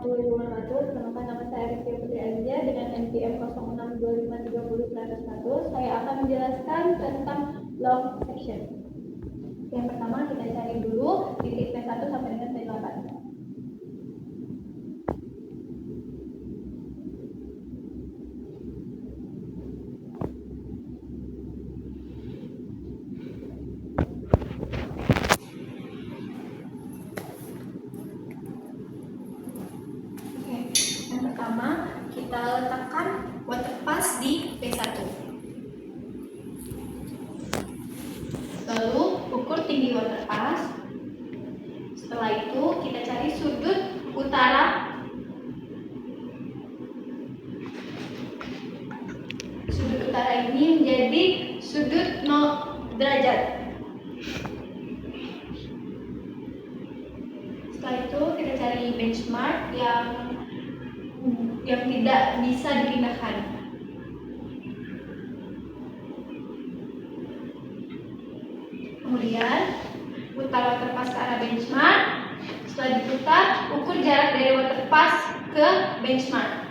20.500. Kenalkan, nama saya Rizky Putri Azia dengan NPM 062530.100. Saya akan menjelaskan tentang long section. Yang pertama kita cari dulu titik P1 sampai dengan P8. Yang pertama, kita letakkan waterpass di P1. Lalu ukur tinggi waterpass. Setelah itu kita cari sudut utara. Sudut utara ini menjadi sudut 0 derajat. Setelah itu kita cari benchmark yang tidak bisa dipindahkan. Kemudian putar waterpass ke arah benchmark. Setelah diputar, ukur jarak dari waterpass ke benchmark.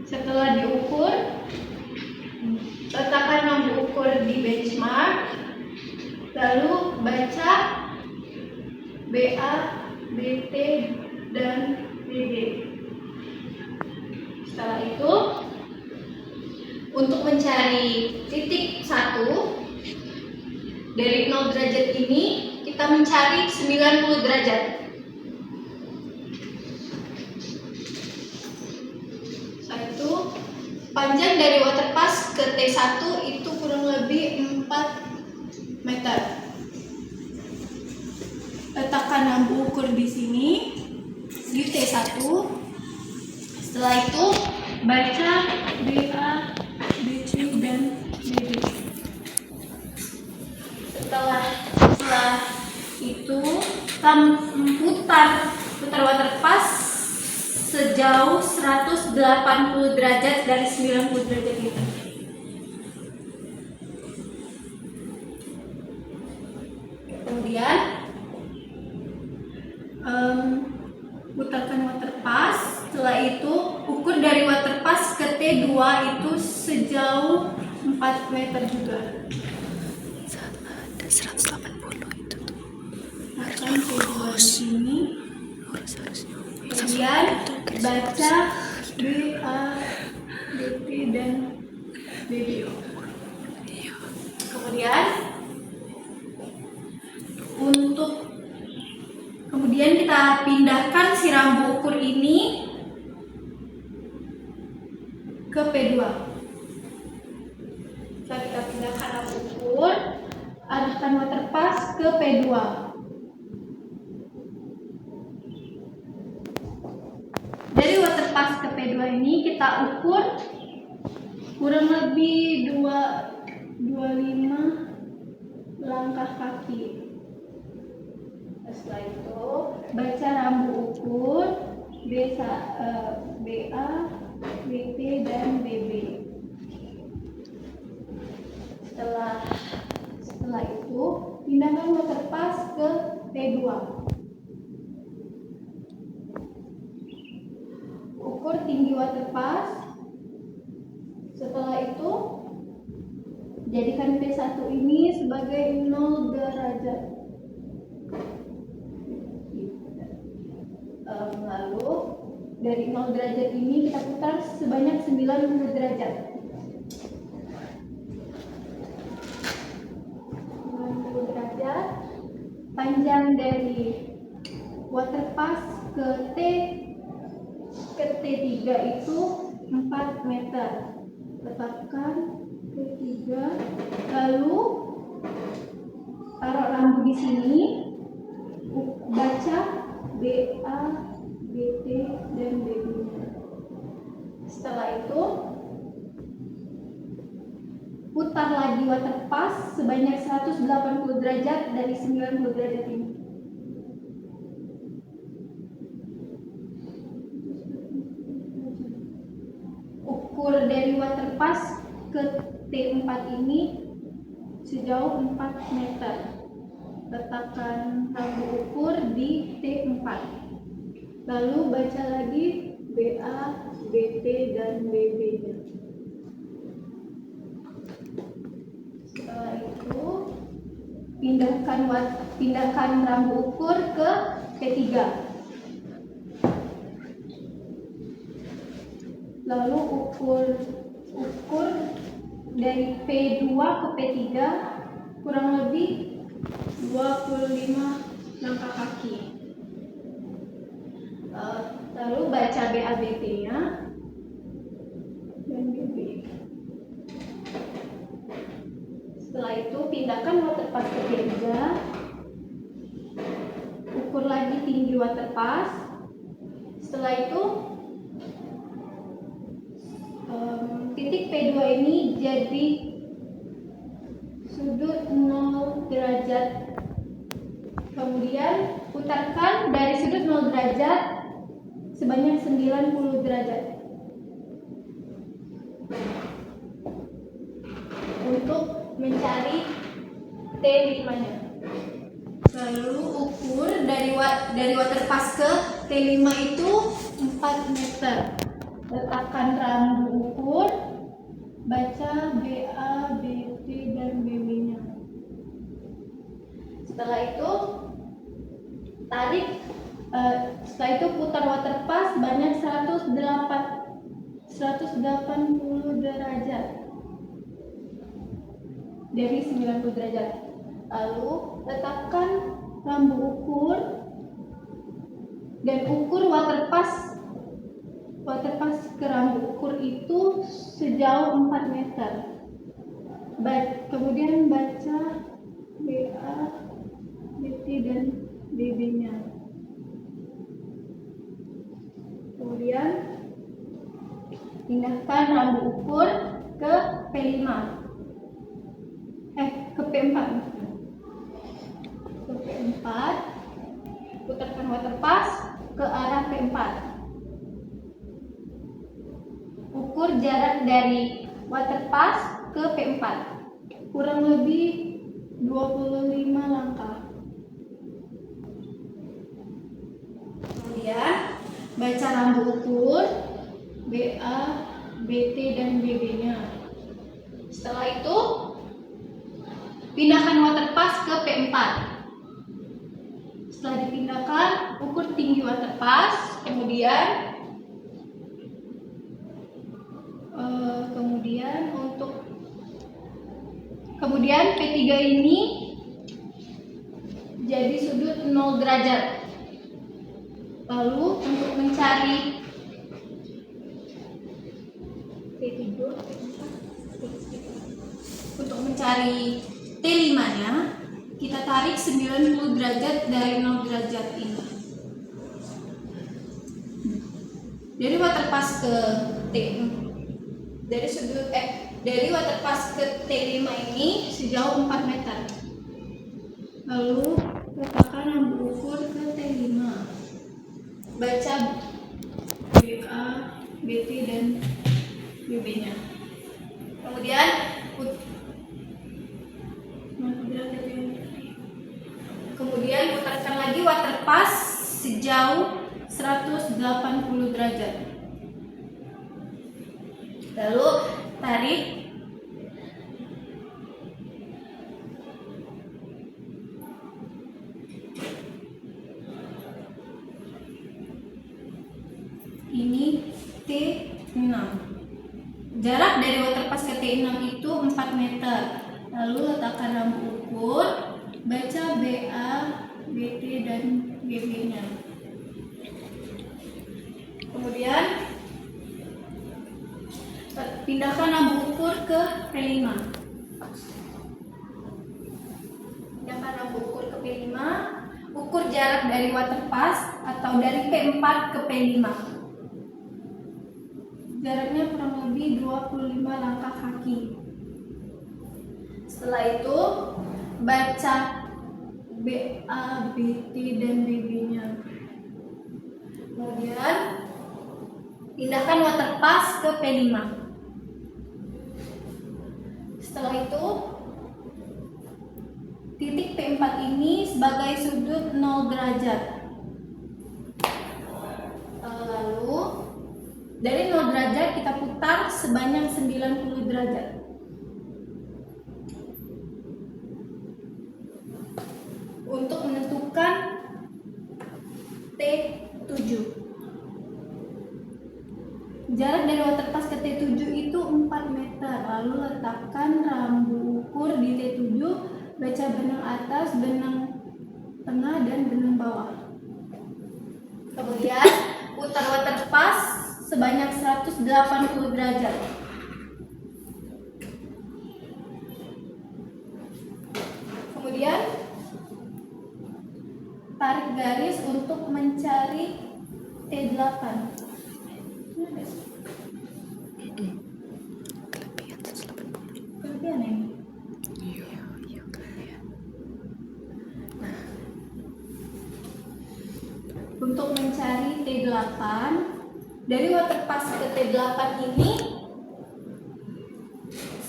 Setelah diukur, letakkan lampu ukur di benchmark. Lalu baca BA, BT, dan BB. Setelah itu, untuk mencari titik 1 dari 0 derajat ini, kita mencari 90 derajat. Setelah itu, panjang dari waterpass ke T1 itu kurang lebih 4 meter. Letakkan lampu ukur di sini di T1. Setelah itu baca BA, BC, dan BB. Setelah itu kita putar waterpass sejauh 180 derajat dari 90 derajat itu. Kemudian putarkan waterpass. Setelah itu ukur dari waterpass ke T2 itu sejauh 4 meter juga. Ada 180 itu tuh. Akan T2 di sini. Harusnya. Kemudian baca BA, BP, dan BBO. Kemudian kita pindahkan si rambu ukur ini ke P2. Setelah kita pindahkan rambu ukur, arahkan waterpass ke P2. Dari waterpass ke P2 ini kita ukur kurang lebih 25 langkah kaki. Setelah itu baca rambu ukur BA, BP, dan BB. Setelah itu pindahkan waterpass ke P2. Ukur tinggi waterpass. Setelah itu jadikan P1 ini sebagai 0 derajat. Lalu dari 0 derajat ini kita putar sebanyak 90 derajat. 90 derajat. Panjang dari waterpass ke T3 itu 4 meter. Letakkan T3, lalu taruh lampu di sini. Baca BA, BT, dan BB. Setelah itu putar lagi waterpass sebanyak 180 derajat dari 90 derajat ini. Ukur dari waterpass ke T4 ini sejauh 4 meter. Letakkan lampu ukur di T4. Lalu baca lagi BA, BT, dan BB-nya. Setelah itu pindahkan rambu ukur ke P3. Lalu ukur dari P2 ke P3 kurang lebih 25 langkah kaki. Lalu baca BABT-nya dan BB. Setelah itu pindahkan waterpass ke P3. Ukur lagi tinggi waterpass. Setelah itu titik P2 ini jadi sudut 0 derajat. Kemudian putarkan dari sudut 0 derajat sebanyak 90 derajat untuk mencari T5-nya. Lalu ukur dari waterpass ke T5 itu 4 meter. Letakkan rambu ukur, baca BA, BT, dan BB-nya. Setelah itu putar waterpass banyak 180 derajat dari 90 derajat. Lalu letakkan rambu ukur dan ukur waterpass ke rambu ukur itu sejauh 4 meter. Kemudian baca BA, BT, dan BB-nya. Kemudian pindahkan rambu ukur ke P5. Ke P4. Ke P4. Putarkan waterpass ke arah P4. Ukur jarak dari waterpass ke P4 kurang lebih 25 langkah. Kemudian baca rambu ukur BA, BT, dan BB-nya. Setelah itu pindahkan waterpass ke P4. Setelah dipindahkan, ukur tinggi waterpass, kemudian P3 ini jadi sudut 0 derajat. Lalu untuk mencari T5-nya, kita tarik 90 derajat dari 0 derajat ini. Dari waterpass ke dari waterpass ke T5 ini sejauh 4 meter. Lalu letakkan rambu ukur ke T5. Baca BA, BT, dan BB-nya. Kemudian putarkan lagi waterpass sejauh 180 derajat. Lalu tarik ini T6. Jarak dari waterpass ke T6 itu 4 meter. Lalu letakkan rambu ukur, baca BA, BT, dan BB-nya. Kemudian pindahkan rambu ukur ke P5. Pindahkan rambu ukur ke P5. Ukur jarak dari waterpass atau dari P4 ke P5. Jaraknya kurang lebih 25 langkah kaki. Setelah itu baca BA, BT, dan BB-nya. Kemudian pindahkan waterpass ke P5. Setelah itu titik P4 ini sebagai sudut 0 derajat. Dari 0 derajat kita putar sebanyak 90 derajat. Untuk menentukan T7. Jarak dari waterpass ke T7 itu 4 meter. Lalu letakkan rambu ukur di T7, baca benang atas, benang tengah, dan benang bawah. Kemudian putar waterpass sebanyak 180 derajat. Kemudian tarik garis untuk mencari T8. Kelebihan 180. Kelebihan ini. Iya, kelebihan. Untuk mencari T8, dari waterpass ke T8 ini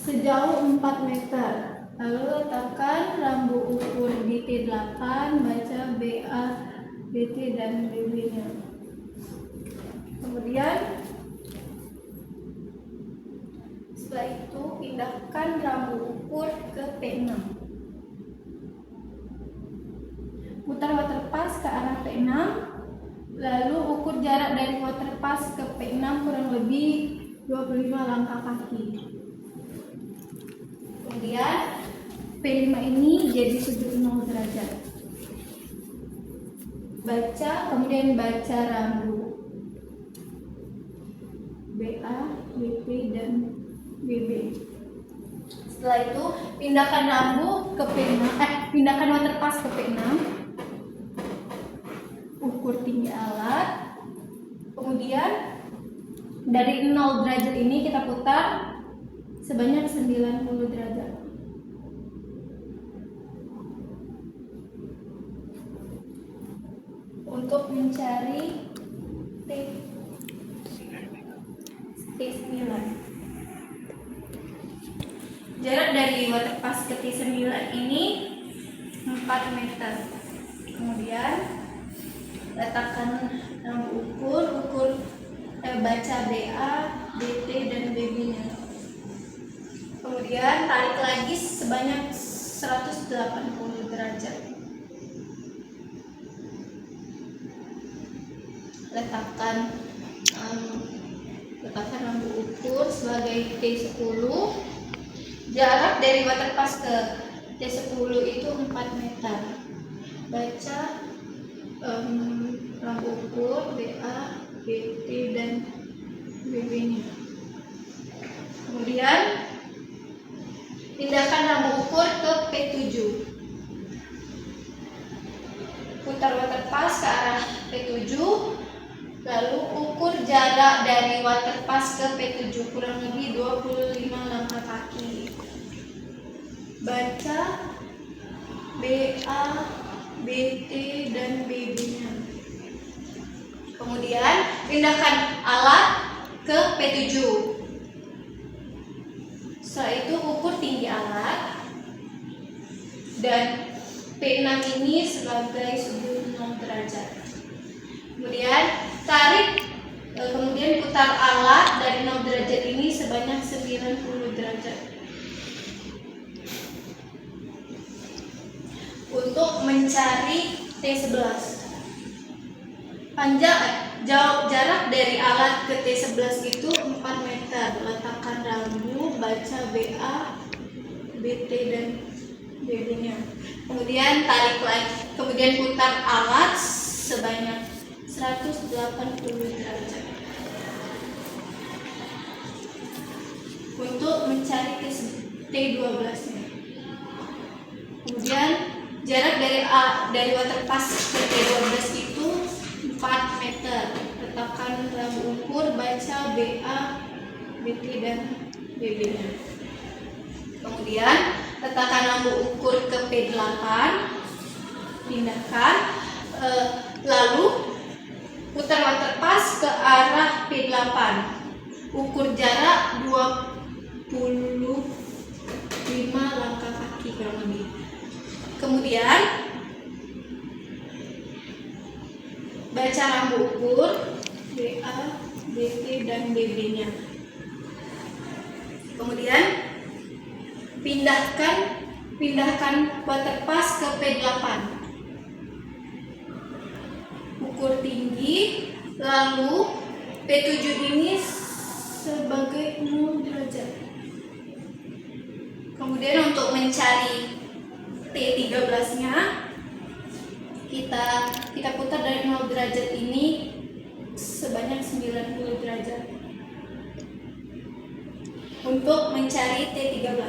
sejauh 4 meter. Lalu letakkan rambu ukur di T8, baca BA, BT, dan BB-nya. Kemudian setelah itu pindahkan rambu ukur ke P6. Putar waterpass ke arah P6, lalu ukur jarak dari waterpass ke P6 kurang lebih 25 langkah kaki. Kemudian P5 ini jadi sudut 0 derajat. Kemudian baca rambu BA, BP, dan BB. Setelah itu pindahkan rambu ke P6, pindahkan waterpass ke P6. Ukur tinggi alat. Kemudian dari 0 derajat ini kita putar sebanyak 90 derajat. Untuk mencari T9. Jarak dari waterpass ke T9 ini 4 meter. Kemudian letakkan rambu ukur baca BA, BT, dan BB-nya. Kemudian tarik lagi sebanyak 180 derajat. Letakkan rambu ukur sebagai T10. Jarak dari waterpass ke T10 itu 4 meter. Baca rambu ukur BA, BT, dan BB-nya. Kemudian pindahkan rambu ukur ke P7. Putar waterpass ke arah P7, lalu ukur jarak dari waterpass ke P7 kurang lebih 25 langkah kaki. Baca BA, BT, dan BB-nya. Kemudian pindahkan alat ke P7. Setelah itu ukur tinggi alat dan P6 ini sebagai sudut 0 derajat. Kemudian kemudian putar alat dari 0 derajat ini sebanyak 90 derajat. Untuk mencari T11. Jarak dari alat ke T11 itu 4 meter. Letakkan rambu, baca BA, BT, dan BB-nya. Kemudian tarik lagi. Kemudian putar alat sebanyak 180 derajat. Untuk mencari T12-nya. Kemudian jarak dari waterpass ke T12 itu 4 meter. Letakkan rambu ukur, baca BA, BT, dan BB-nya. Kemudian letakkan rambu ukur ke P8, pindahkan, lalu putar waterpass ke arah P8. Ukur jarak 25 langkah kaki kurang lebih. Kemudian baca rambu ukur BA, BT, dan BB-nya. Kemudian pindahkan waterpass ke P8. Ukur tinggi, lalu P7 ini sebagai 0 derajat. Kemudian untuk mencari T13-nya, kita putar dari 0 derajat ini sebanyak 90 derajat untuk mencari T13.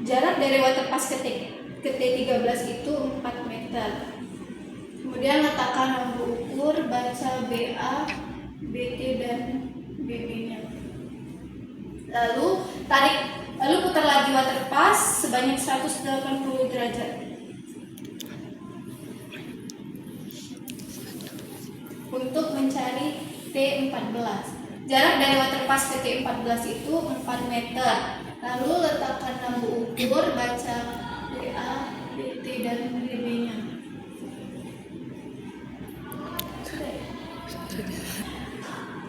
Jarak dari waterpass ke T13 itu 4 meter. Kemudian letakkan lampu ukur, baca BA, BT dan BB-nya. Lalu putar lagi waterpass sebanyak 180 derajat untuk mencari T14. Jarak dari waterpass ke T14 itu 4 meter. Lalu letakkan lampu ukur, baca BA, BT dan BB-nya.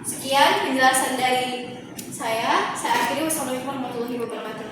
Sekian penjelasan dari saya akhiri. Wassalamualaikum warahmatullahi wabarakatuh.